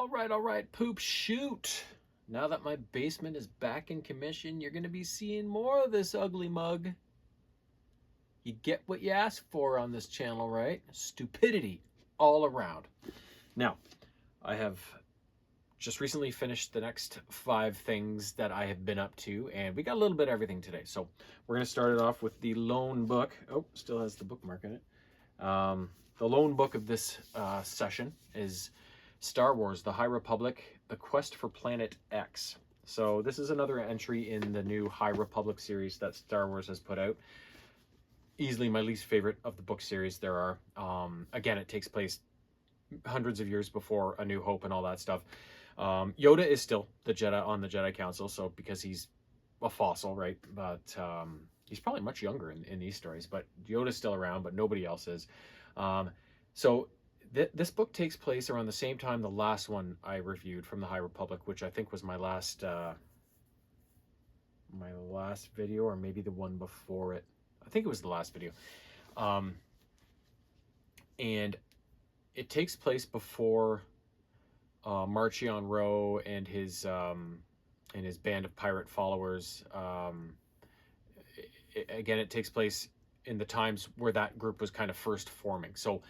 All right, poop, shoot. Now that my basement is back in commission, you're going to be seeing more of this ugly mug. You get what you ask for on this channel, right? Stupidity all around. Now, I have just recently finished the next 5 things that I have been up to, and we got a little bit of everything today. So we're going to start it off with the lone book. Oh, still has the bookmark in it. The lone book of this session is Star Wars, The High Republic, The Quest for Planet X. So this is another entry in the new High Republic series that Star Wars has put out. Easily my least favorite of the book series there are. Again, it takes place hundreds of years before A New Hope and all that stuff. Yoda is still the Jedi on the Jedi Council, so because he's a fossil, right? But he's probably much younger in these stories, but Yoda's still around, but nobody else is. So this book takes place around the same time the last one I reviewed from the High Republic, which I think was my last video, or maybe the one before it. I think it was the last video. And it takes place before Marchion Ro and his band of pirate followers. Again, it takes place in the times where that group was kind of first forming. So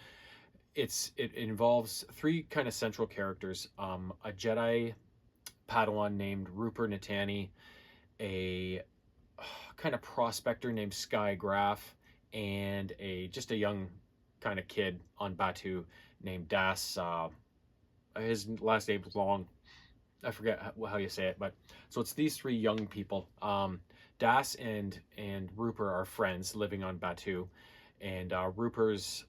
it involves 3 kind of central characters: a Jedi Padawan named Rupert Natani, a kind of prospector named Sky Graff, and just a young kind of kid on Batu named Das. His last name's long. I forget how you say it, but so it's these 3 young people. Das and Rupert are friends living on Batu, and Rupert's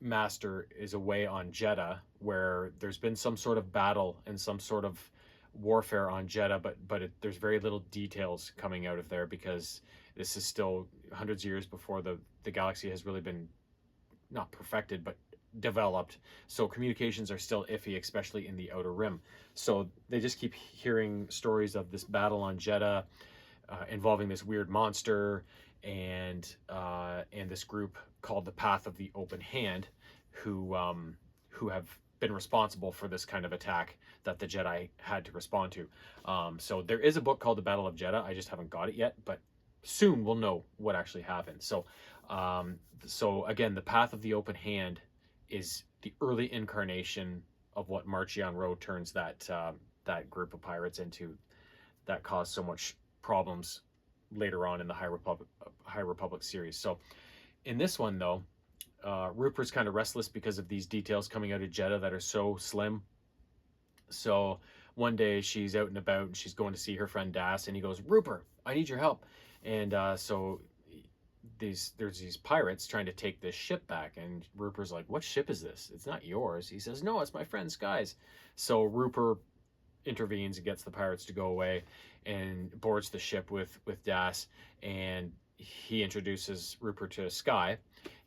master is away on Jeddah, where there's been some sort of battle and some sort of warfare on Jeddah, but there's very little details coming out of there, because this is still hundreds of years before the galaxy has really been not perfected, but developed. So communications are still iffy, especially in the Outer Rim. So they just keep hearing stories of this battle on Jeddah involving this weird monster and this group called the Path of the Open Hand, who have been responsible for this kind of attack that the Jedi had to respond to. So there is a book called The Battle of Jeddah. I just haven't got it yet, but soon we'll know what actually happened. So so again, the Path of the Open Hand is the early incarnation of what Marchion Ro turns that group of pirates into, that caused so much problems later on in the High Republic series. So in this one, though, Rupert's kind of restless because of these details coming out of Jeddah that are so slim. So one day she's out and about and she's going to see her friend Das, and he goes, "Rupert, I need your help." And so there's these pirates trying to take this ship back, and Rupert's like, "What ship is this? It's not yours." He says, "No, it's my friend Sky's." So Rupert intervenes and gets the pirates to go away and boards the ship with Das, and he introduces Rupert to Sky.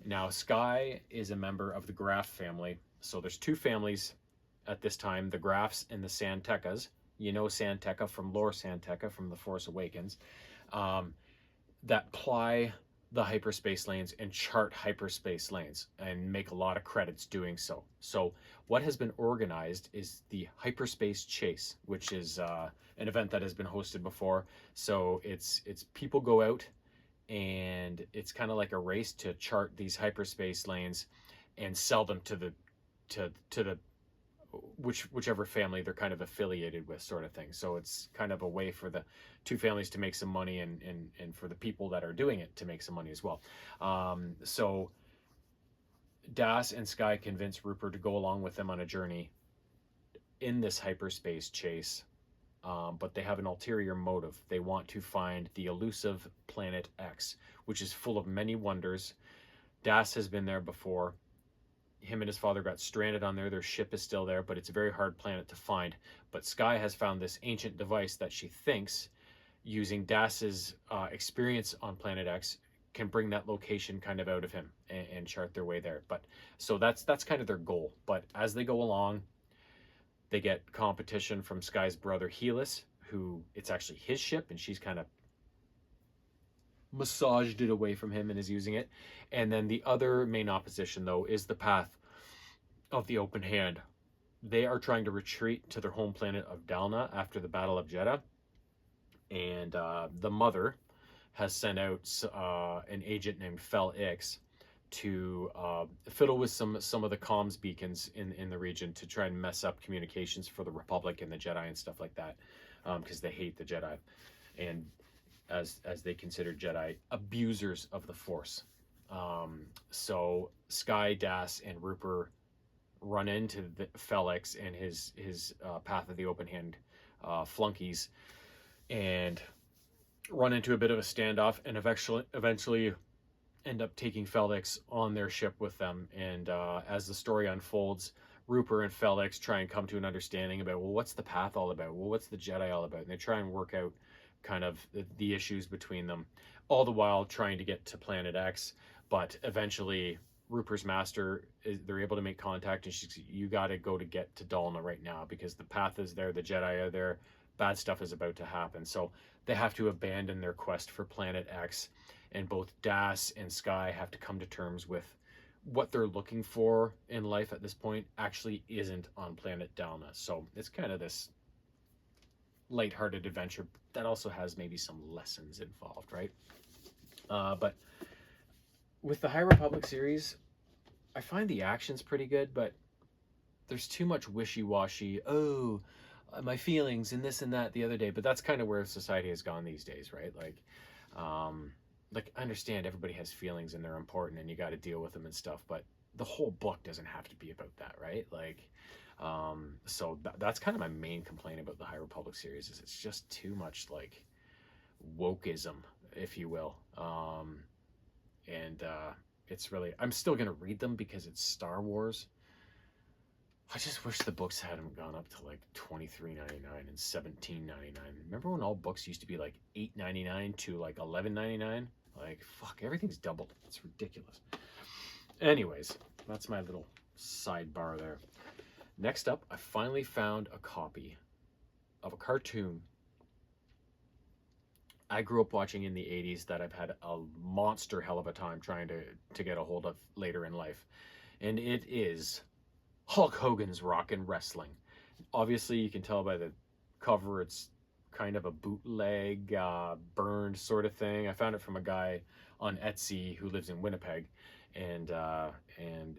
Now Sky is a member of the Graff family. So there's 2 families at this time, the Graffs and the San Tekkas. You know San Tekka from Lore San Tekka from The Force Awakens, that ply the hyperspace lanes and chart hyperspace lanes and make a lot of credits doing so. So what has been organized is the Hyperspace Chase, which is an event that has been hosted before. So it's people go out, and it's kind of like a race to chart these hyperspace lanes and sell them to the whichever family they're kind of affiliated with, sort of thing. So it's kind of a way for the 2 families to make some money, and for the people that are doing it to make some money as well. So Das and Sky convince Rupert to go along with them on a journey in this hyperspace chase, but they have an ulterior motive. They want to find the elusive Planet X, which is full of many wonders. Das has been there before. Him and his father got stranded on there. Their ship is still there, but it's a very hard planet to find. But Sky has found this ancient device that she thinks, using Das's experience on Planet X, can bring that location kind of out of him and chart their way there. But so that's kind of their goal. But as they go along, they get competition from Sky's brother Helis, who it's actually his ship, and she's kind of massaged it away from him and is using it. And then the other main opposition, though, is the Path of the Open Hand. They are trying to retreat to their home planet of Dalna after the Battle of Jeddah, and the mother has sent out an agent named Fel Ix to fiddle with some of the comms beacons in the region to try and mess up communications for the Republic and the Jedi and stuff like that, because they hate the Jedi, and as they consider Jedi abusers of the Force. So Sky, Das, and Rupert run into Felix and his Path of the Open Hand flunkies, and run into a bit of a standoff, and eventually end up taking Felix on their ship with them. And as the story unfolds, Rupert and Felix try and come to an understanding about, well, what's the path all about? Well, what's the Jedi all about? And they try and work out kind of the issues between them, all the while trying to get to Planet X. But eventually, Rupert's master, they're able to make contact, and she's, you got to go to get to Dalna right now because the path is there, the Jedi are there, bad stuff is about to happen. So they have to abandon their quest for Planet X, and both Das and Sky have to come to terms with what they're looking for in life at this point actually isn't on Planet Dalna. So it's kind of this lighthearted adventure that also has maybe some lessons involved, right? But with the High Republic series, I find the action's pretty good, but there's too much wishy-washy. Oh, my feelings and this and that the other day. But that's kind of where society has gone these days, right? Like I understand everybody has feelings and they're important and you got to deal with them and stuff, but the whole book doesn't have to be about that, right? Like, so that's kind of my main complaint about the High Republic series, is it's just too much like wokeism, if you will. And it's really, I'm still gonna read them because it's Star Wars. I just wish the books hadn't gone up to like $23.99 and $17.99. Remember when all books used to be like $8.99 to like $11.99? Like, fuck, everything's doubled. It's ridiculous. Anyways, that's my little sidebar there. Next up, I finally found a copy of a cartoon I grew up watching in the 80s that I've had a monster hell of a time trying to get a hold of later in life. And it is Hulk Hogan's Rockin' Wrestling. Obviously, you can tell by the cover, it's kind of a bootleg, burned sort of thing. I found it from a guy on Etsy who lives in Winnipeg, and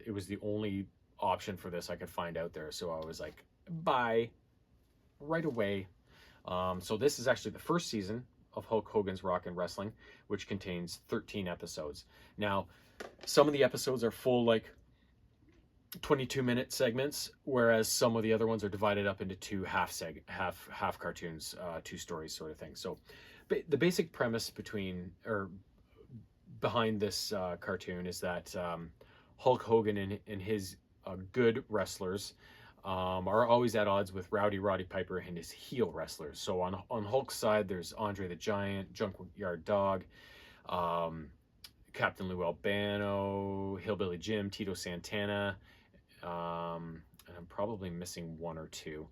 it was the only option for this I could find out there. So I was like, buy right away. So this is actually the first season of Hulk Hogan's Rockin' Wrestling, which contains 13 episodes. Now, some of the episodes are full, like 22-minute segments, whereas some of the other ones are divided up into two half cartoons, two stories sort of thing. So the basic premise behind this cartoon is that Hulk Hogan and his good wrestlers are always at odds with Roddy Piper and his heel wrestlers. So on Hulk's side, there's Andre the Giant, Junkyard Dog, Captain Lou Albano, Hillbilly Jim, Tito Santana, and I'm probably missing one or two,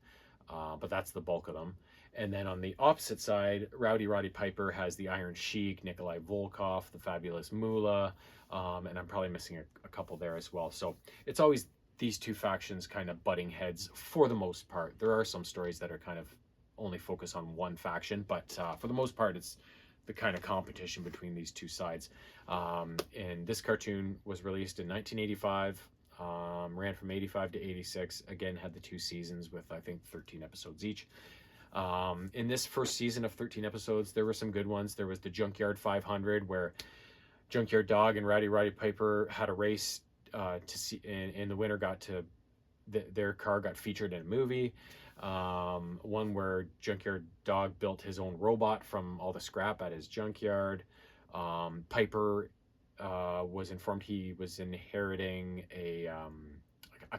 but that's the bulk of them. And then on the opposite side, Roddy Piper has the Iron Sheik, Nikolai Volkov, the Fabulous Moolah, and I'm probably missing a couple there as well. So it's always these two factions kind of butting heads for the most part. There are some stories that are kind of only focus on one faction, but for the most part, it's the kind of competition between these two sides. And this cartoon was released in 1985, ran from 85 to 86, again had the two seasons with I think 13 episodes each. In this first season of 13 episodes, there were some good ones. There was the Junkyard 500, where Junkyard Dog and Roddy Piper had a race to see, and the winner got to, their car got featured in a movie. One where Junkyard Dog built his own robot from all the scrap at his junkyard. Piper was informed he was inheriting a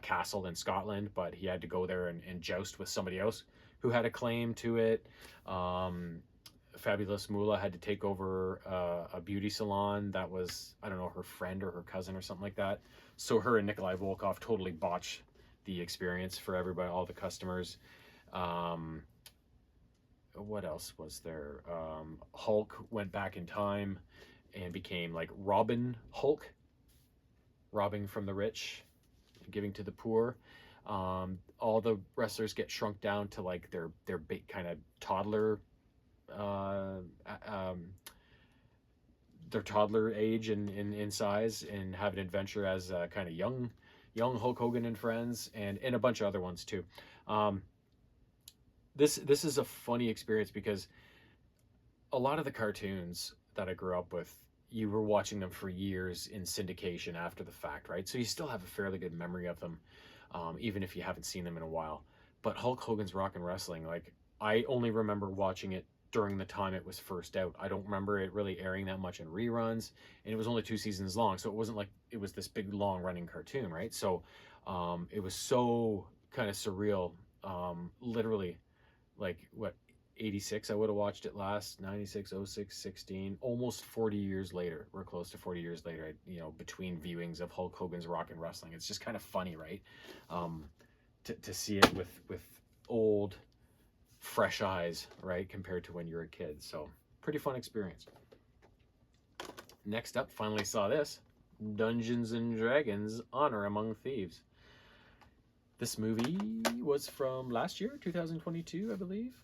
castle in Scotland, but he had to go there and joust with somebody else who had a claim to it. Fabulous Moolah had to take over a beauty salon that was, I don't know, her friend or her cousin or something like that. So her and Nikolai Volkov totally botched the experience for everybody, all the customers. What else was there? Hulk went back in time and became like Robin Hulk, robbing from the rich. giving to the poor. All the wrestlers get shrunk down to like their big kind of toddler, uh, um, their toddler age in size, and have an adventure as kind of young Hulk Hogan and friends, and a bunch of other ones too. Um, this is a funny experience because a lot of the cartoons that I grew up with, you were watching them for years in syndication after the fact, right? So you still have a fairly good memory of them, even if you haven't seen them in a while. But Hulk Hogan's Rock and Wrestling, like, I only remember watching it during the time it was first out. I don't remember it really airing that much in reruns, and it was only 2 seasons long, so it wasn't like it was this big long running cartoon, right? So it was so kind of surreal. Literally, like what, 86 I would have watched it last, 96, 06, 16, almost 40 years later. We're close to 40 years later, between viewings of Hulk Hogan's Rock and Wrestling. It's just kind of funny, right? um, to see it with old fresh eyes, right, compared to when you're a kid. So pretty fun experience. Next up, finally saw this, Dungeons and Dragons Honor Among Thieves. This movie was from last year, 2022, I believe.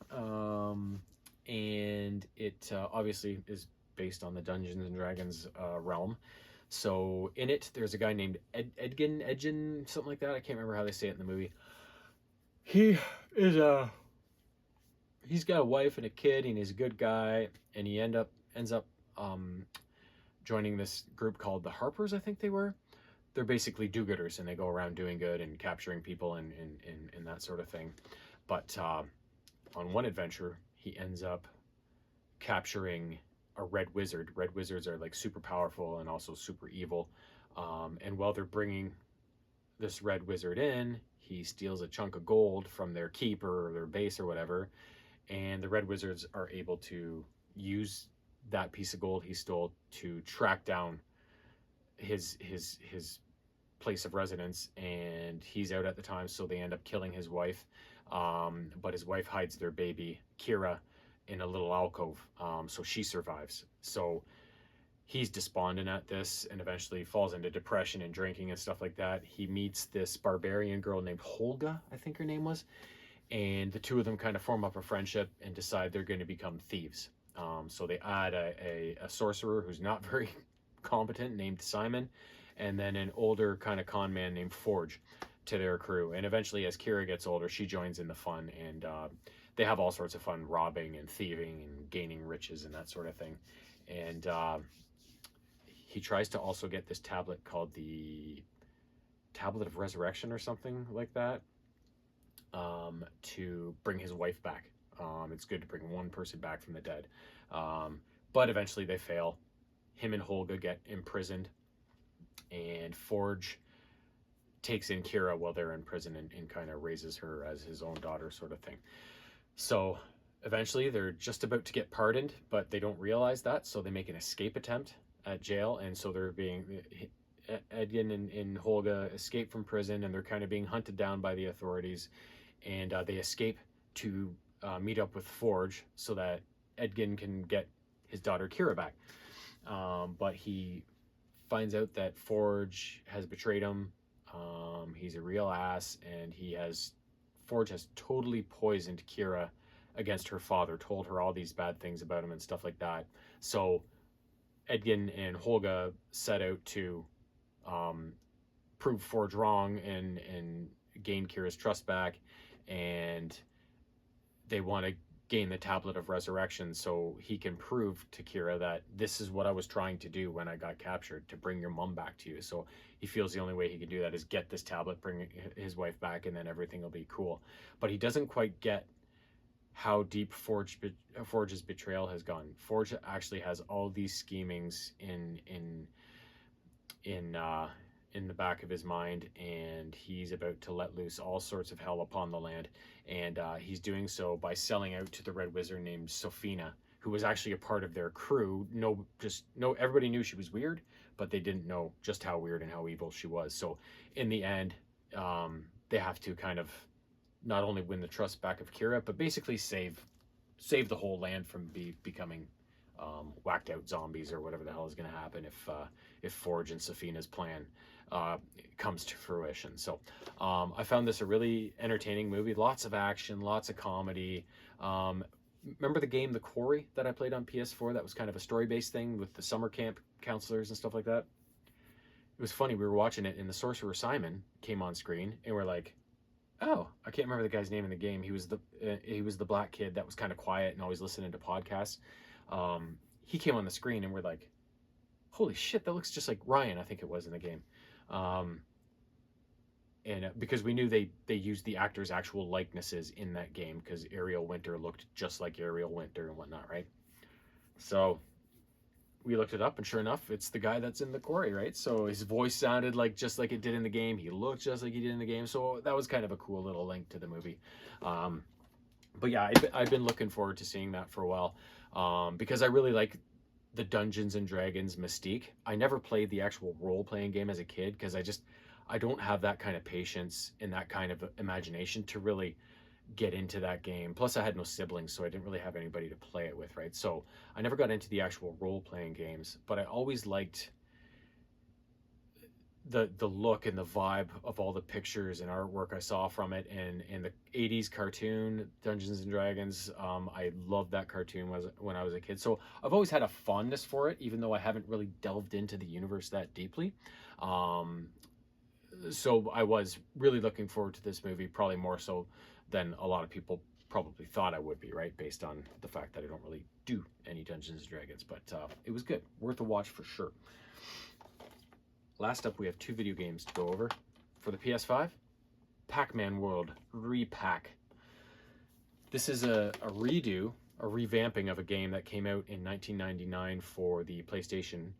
And it obviously is based on the Dungeons and Dragons realm. So in it, there's a guy named Edgin, something like that. I can't remember how they say it in the movie. He is he's got a wife and a kid, and he's a good guy, and he ends up joining this group called the Harpers, I think they were. They're basically do-gooders, and they go around doing good and capturing people and that sort of thing. But on one adventure, he ends up capturing a red wizard. Red wizards are like super powerful and also super evil. And while they're bringing this red wizard in, he steals a chunk of gold from their keeper or their base or whatever. And the red wizards are able to use that piece of gold he stole to track down his place of residence, and he's out at the time, so they end up killing his wife. But his wife hides their baby Kira in a little alcove, so she survives. So he's despondent at this and eventually falls into depression and drinking and stuff like that. He meets this barbarian girl named Holga, I think her name was, and the two of them kind of form up a friendship and decide they're going to become thieves. So they add a sorcerer who's not very competent named Simon, and then an older kind of con man named Forge to their crew. And eventually, as Kira gets older, she joins in the fun, and they have all sorts of fun robbing and thieving and gaining riches and that sort of thing. And he tries to also get this tablet called the Tablet of Resurrection or something like that, to bring his wife back. It's good to bring one person back from the dead. But eventually they fail. Him and Holga get imprisoned, and Forge takes in Kira while they're in prison and kind of raises her as his own daughter, sort of thing. So eventually they're just about to get pardoned, but they don't realize that, so they make an escape attempt at jail. And so they're being, Edgin and Holga escape from prison, and they're kind of being hunted down by the authorities, and they escape to meet up with Forge so that Edgin can get his daughter Kira back. But he finds out that Forge has betrayed him. He's a real ass, and Forge has totally poisoned Kira against her father, told her all these bad things about him and stuff like that. So Edgin and Holga set out to prove Forge wrong and gain Kira's trust back, and they want to gain the Tablet of Resurrection so he can prove to Kira that this is what I was trying to do when I got captured, to bring your mom back to you. So he feels the only way he can do that is get this tablet, bring his wife back, and then everything will be cool. But he doesn't quite get how deep Forge's betrayal has gone. Forge actually has all these schemings in the back of his mind, and he's about to let loose all sorts of hell upon the land. And he's doing so by selling out to the Red Wizard named Sophina, who was actually a part of their crew. Everybody knew she was weird, but they didn't know just how weird and how evil she was. So in the end, they have to kind of not only win the trust back of Kira, but basically save the whole land from becoming whacked out zombies or whatever the hell is going to happen if Forge and Safina's plan comes to fruition. So I found this a really entertaining movie. Lots of action, lots of comedy. Remember the game The Quarry that I played on PS4? That was kind of a story-based thing with the summer camp counselors and stuff like that. It was funny. We were watching it, and the sorcerer Simon came on screen, and we're like, "Oh, I can't remember the guy's name in the game. He was the black kid that was kind of quiet and always listening to podcasts." He came on the screen, and we're like, "Holy shit, that looks just like Ryan." I think it was in the game. Um, and because we knew they used the actors' actual likenesses in that game because Ariel Winter looked just like Ariel Winter and whatnot, right? So we looked it up, and sure enough, it's the guy that's in The Quarry, right? So his voice sounded like just like it did in the game. He looked just like he did in the game. So that was kind of a cool little link to the movie. But yeah, I've been looking forward to seeing that for a while because I really like the Dungeons and Dragons mystique. I never played the actual role-playing game as a kid because I don't have that kind of patience and that kind of imagination to really get into that game. Plus I had no siblings, so I didn't really have anybody to play it with, right? So I never got into the actual role-playing games, but I always liked the look and the vibe of all the pictures and artwork I saw from it, and the 80s cartoon Dungeons and Dragons. I loved that cartoon when I was a kid, so I've always had a fondness for it, even though I haven't really delved into the universe that deeply. So I was really looking forward to this movie, probably more so than a lot of people probably thought I would be, right? Based on the fact that I don't really do any Dungeons and Dragons, but it was good, worth a watch for sure. Last up, we have two video games to go over. For the PS5, Pac-Man World Re-Pac. This is a revamping of a game that came out in 1999 for the PlayStation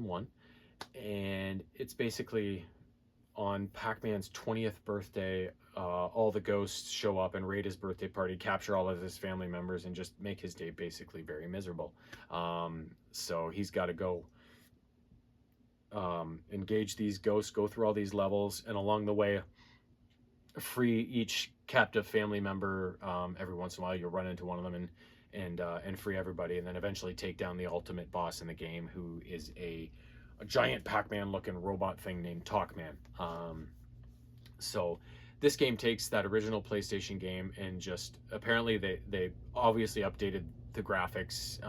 1. And it's basically on Pac-Man's 20th birthday, all the ghosts show up and raid his birthday party, capture all of his family members, and just make his day basically very miserable. So he's got to go engage these ghosts, go through all these levels, and along the way free each captive family member. Every once in a while you'll run into one of them and free everybody, and then eventually take down the ultimate boss in the game, who is a giant Pac-Man looking robot thing named Talkman. So this game takes that original PlayStation game and just, apparently they obviously updated the graphics.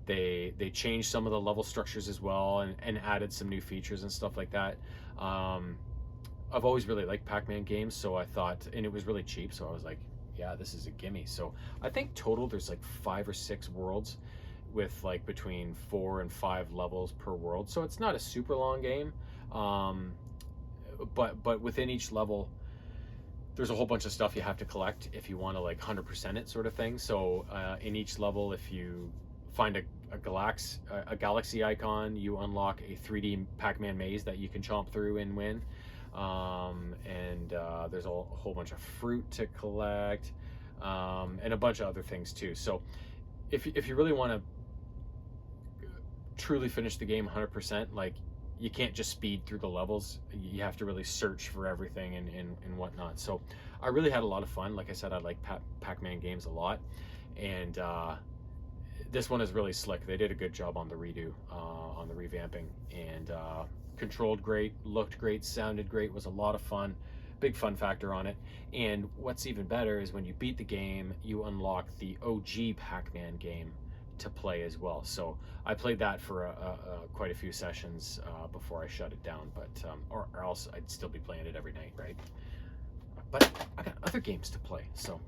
They changed some of the level structures as well, and added some new features and stuff like that. I've always really liked Pac-Man games, so I thought, and it was really cheap, so I was like, yeah, this is a gimme. So I think total there's like 5 or 6 worlds with like between 4 and 5 levels per world. So it's not a super long game, but within each level there's a whole bunch of stuff you have to collect if you want to like 100% it, sort of thing. So in each level, if you find a galaxy icon, you unlock a 3D Pac-Man maze that you can chomp through and win. There's a whole bunch of fruit to collect, and a bunch of other things too. So if you really want to truly finish the game 100%, like, you can't just speed through the levels. You have to really search for everything and whatnot. So I really had a lot of fun. Like I said, I like Pac-Man games a lot, and this one is really slick. They did a good job on the redo, on the revamping, and controlled great, looked great, sounded great, was a lot of fun. Big fun factor on it. And what's even better is when you beat the game, you unlock the OG Pac-Man game to play as well. So I played that for quite a few sessions before I shut it down, but or else I'd still be playing it every night, right? But I got other games to play. So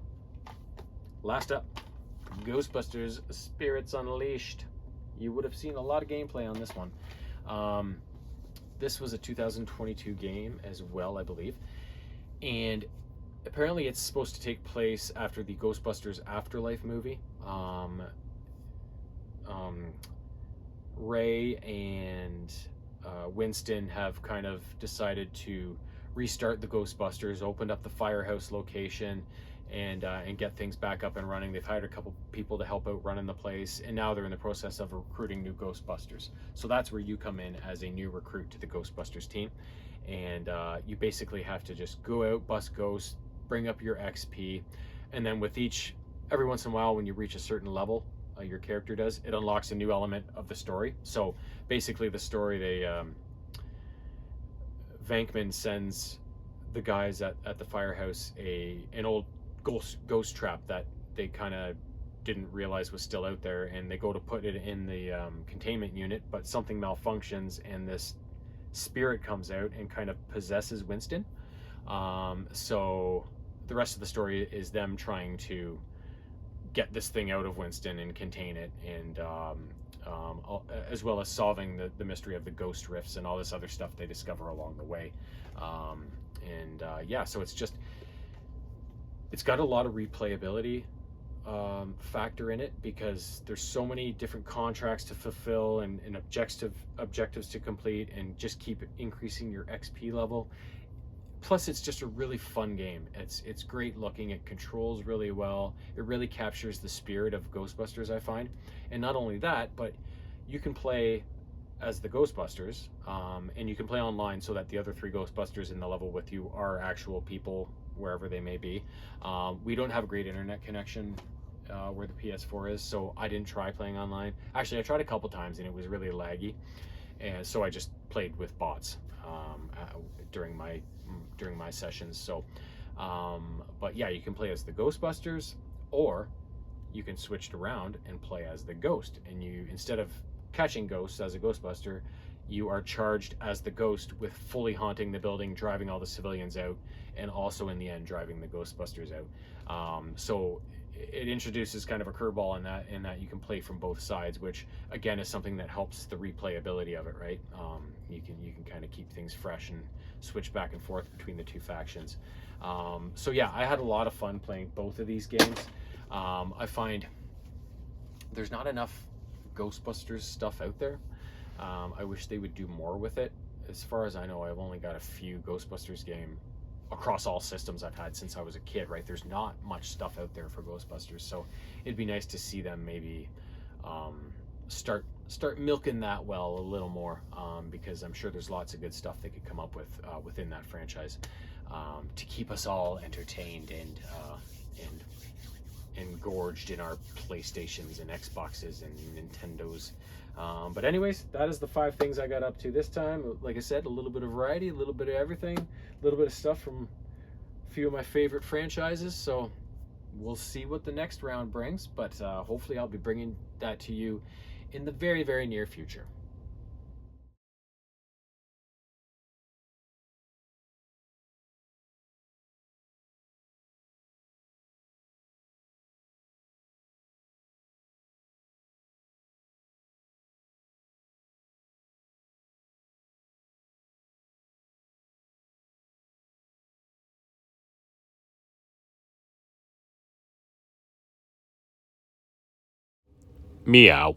last up, Ghostbusters Spirits Unleashed. You would have seen a lot of gameplay on this one. This was a 2022 game as well, I believe, and apparently it's supposed to take place after the Ghostbusters Afterlife movie. Ray and Winston have kind of decided to restart the Ghostbusters, opened up the firehouse location, and get things back up and running. They've hired a couple people to help out running the place, and now they're in the process of recruiting new Ghostbusters. So that's where you come in as a new recruit to the Ghostbusters team, and you basically have to just go out, bust ghosts, bring up your XP, and then with each every once in a while when you reach a certain level, your character does, it unlocks a new element of the story. So basically the story, Vankman sends the guys at the firehouse an old ghost trap that they kind of didn't realize was still out there, and they go to put it in the containment unit, but something malfunctions and this spirit comes out and kind of possesses Winston. So the rest of the story is them trying to get this thing out of Winston and contain it, and as well as solving the mystery of the ghost rifts and all this other stuff they discover along the way. Yeah, so it's got a lot of replayability factor in it, because there's so many different contracts to fulfill and objectives to complete, and just keep increasing your XP level. Plus, it's just a really fun game. It's great looking. It controls really well. It really captures the spirit of Ghostbusters, I find. And not only that, but you can play as the Ghostbusters, and you can play online, so that the other 3 Ghostbusters in the level with you are actual people, wherever they may be. We don't have a great internet connection where the PS4 is, so I didn't try playing online. Actually, I tried a couple times and it was really laggy, and so I just played with bots during my sessions. So, but yeah, you can play as the Ghostbusters, or you can switch it around and play as the Ghost. And you, instead of catching ghosts as a Ghostbuster, you are charged as the Ghost with fully haunting the building, driving all the civilians out, and also in the end driving the Ghostbusters out. So it introduces kind of a curveball in that you can play from both sides, which again is something that helps the replayability of it, right? You can kind of keep things fresh and switch back and forth between the 2 factions. So yeah, I had a lot of fun playing both of these games. I find there's not enough Ghostbusters stuff out there. I wish they would do more with it. As far as I know, I've only got a few Ghostbusters game across all systems I've had since I was a kid, right? There's not much stuff out there for Ghostbusters, so it'd be nice to see them maybe start milking that well a little more, because I'm sure there's lots of good stuff they could come up with within that franchise, to keep us all entertained and engorged in our PlayStations and Xboxes and Nintendos. But anyways, that is the 5 things I got up to this time. Like I said, a little bit of variety, a little bit of everything, a little bit of stuff from a few of my favorite franchises. So we'll see what the next round brings, but hopefully I'll be bringing that to you in the very, very near future. Meow.